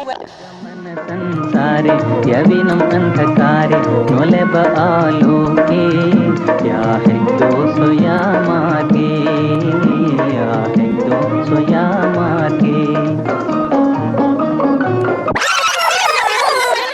संसारे यविनम अंधकारे नोलेब आलोके या है तो सोया मागे या है तो सोया मागे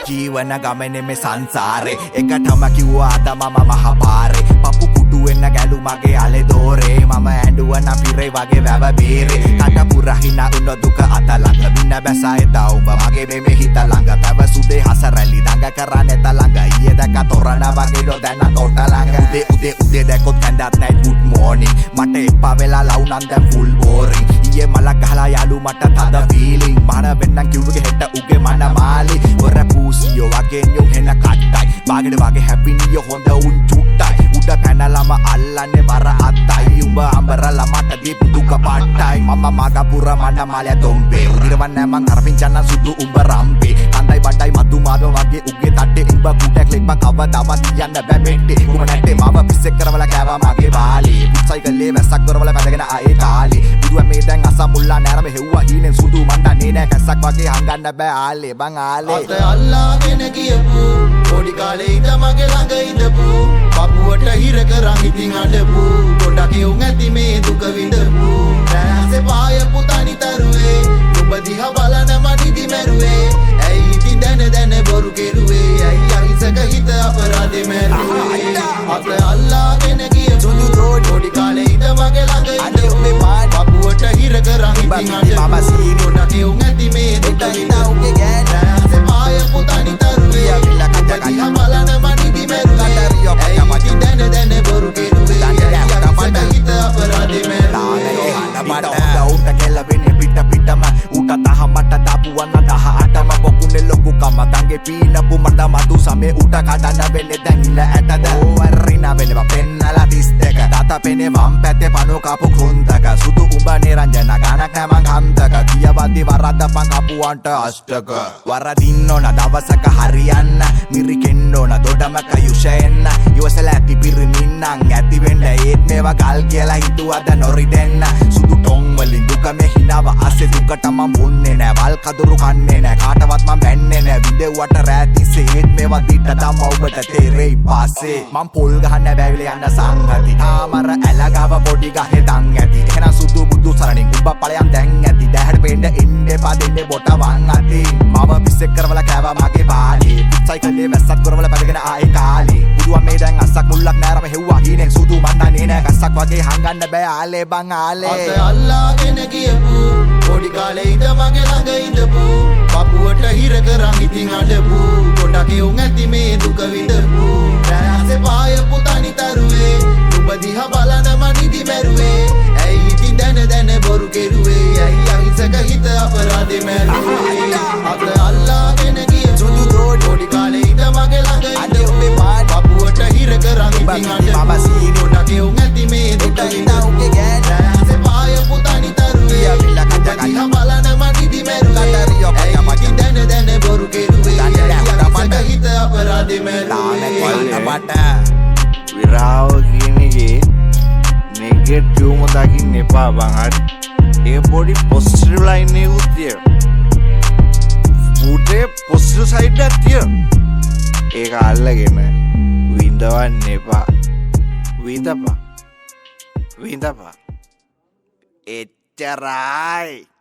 ජීවන ගමනේ මේ සංසාරේ එකටම කිව්වාද මම මහපාරේ පපු කුඩු වෙන්න ගැලු මගේ අලේ දෝරේ මම ඇඬුවන පිරේ වගේ වැව බීරේ කට පුරහිනා උන දුක අත ළඟ මින්න බැසයි තා ඔබ මගේ මේ හිත ළඟ පැවසුදේ හසරැලි දඟ කරන්නේ ත ළඟ ඊයේ දැක තොරණ වගේ ඩො දැන තොට ළඟ උදේ දැකොත් කැඳත් නයිට් good morning මට එපා වෙලා ලව් නම් දැන් full boring ඊයේ මලක් ගහලා යාළු මට තද feeling මන වෙන්නම් කිව්වගේ හෙට උගේ මන මාලි ඔර පූසියෝ වගේ නියෝ හෙන කට්ටයි බාගෙඩ වගේ හැපි නියෝ හොඳ උන් චුට්ටයි උඩ පැනලම අල්ලන්නේ වර අත්තයි උඹ අඹරලා මට දීපු දුක පාට්ටයි මම මගපුර මඩ මාලය තොම්බේ උදිරවන්නේ මං අරපින්චන්න සුදු උඹ රම්පේ කන්දයි බඩයි මදු මාව වගේ උගේ තට්ටේ උඹ කුටක් ලෙක්ම කවදාවත් යන්න බෑ මෙට්ටේ උඹ නැට්ටේ මාව පිස්සෙක් කරවලා කෑවා මගේ බාලේ පුත්සයිකලේ වැස්සක් කරවලා පැදගෙන ආයේ කාලේ බුදුන් මේ දැන් අසමුල්ලා නෑරම හෙව්වා හීනෙන් සුදු මණ්ඩන්නේ නෑ කැස්සක් වගේ හංගන්න බෑ ආලේ බං ආලේ අත අල්ලාගෙන ගියපු පොඩි කාලේ ඉඳ මගේ ළඟ ඉඳපු පපුවට හිර කරන් ඉතින් අඬපු ගොඩක් යුන් ඇති මේ දුක විඳපු රැසේ පායපු තනි තරුවේ ඔබ දිහා බලන මනිදි මැරුවේ ඇයි ඉතින් දැන බොරු කෙරුවේ ඇයි අහිංසක හිත අපරාධේ මැරුවේ අත අල්ලාගෙන ගියපු පොඩි කාලේ ඉඳ මගේ ළඟ ඉඳපු පපුවට හිර කරන් ඉතින් අඬපු ගොඩක් යුන් ඇති මේ දුක විඳපු රැසේ පායපු තනි තරුවේ ඔබ දිහා බලන මනිදි මැරුවේ ඇයි ඉතින් දැන බොරු කෙරුවේ ඇයි අහිංසක හිත අපරාධේ මැරුවේ උට කෙලවෙන්නේ පිටම උට තහමට දාපුවන්න 18ම පොකුනේ ලොකු කමතන්ගේ පීනපු මඩ මදු සමේ උට කඩන්න වෙන්නේ දැන් ඉල ඇටද ඕවරිනා වෙනවා පෙන්නලා 32 තාතා පෙනේ වම් පැත්තේ පනෝ කපු කුන්තක සුදු උඹ නිරංජන ගානක් නැ මං හන්තක තියවද්දි වරද්දපන් කපුවන්ට අෂ්ටක වරදින්න ඕන දවසක හරියන්න මිරිකෙන්න ඕන දොඩමක යුෂෙන්න ඉවසලා ඇති පිරිමින්නම් ඇති වෙන්න ඒත් මේවා ගල් කියලා හිතුවද නොරිදෙන්න සුදු ටොං වලින් දුක මේ හිනාව ආසේ දුකට මම මුන්නේ නෑ වල් කදුරු කන්නේ නෑ කාටවත් මම බැන්නේ නෑ විදෙව්වට රැතිසේ ඒත් මේවා දිට තම ඔබට තේරෙයි පාසේ මම පොල් ගහන්න බැවිල යන්න සංගති තාමර ඇලගව පොඩි ගහේ දන් ඇති එහෙනම් සුදු බුදු සරණින් උඹ ඵලයන් දැන් ඇති දැහැට පෙන්න ඉන්නේ පදෙන්නේ බොට වන් අති මම පිස්සෙක් කරවලා කෑවා මගේ බාලේ පුත්සයිකලේ වැස්සක් කරවලා පැදගෙන ආයේ කාලේ බුදුන් මේ දැන් අස්සක් මුල්ලක් නෑරම හෙව්වා හීනෙන් සුදු මණ්ඩන්නේ නෑ කස්සක් වගේ හංගන්න බෑ ආලේ බං ආලේ අත අල්ලාගෙන ගියපු පොඩි කාලේ ඉඳ මගේ ළඟ ඉඳපු පපුවට හිර කරන් ඉතින් අඬපු ගොඩක් යුන් ඇති මේ දුක විඳපු රැසේ පායපු තනි තරුවේ ඔබ දිහා බලන මනිදි මැරුවේ ඇයි ඉතින් දැන බොරු කෙරුවේ ඇයි අහිංසක හිත අපරාධේ මැරුවේ අත අල්ලාගෙන ගියපු පොඩි කාලේ ඉඳ මගේ ළඟ ඉඳපු පපුවට හිර කරන් ඉතින් අඬපු ගොඩක් යුන් ඇති මේ දුක විඳපු රැසේ පායපු තනි තරුවේ ඔබ දිහා බලන මනිදි මැරුවේ ඇයි ඉතින් දැන බොරු කෙරුවේ ඇයි අහිංසක හිත අපරාධේ මැරුවේ විරාව කියනගේ නෙගෙටිව්ම දකින්න එපා බං හරි ඒ පොඩි පොසිටිව් ලයින් එකකුත් තියෙනවා පුටේ පොසිටිව් සයිඩ් එකක් තියෙනවා ඒක අල්ලගෙන විඳවන්න එපා විඳපා එච්චරයි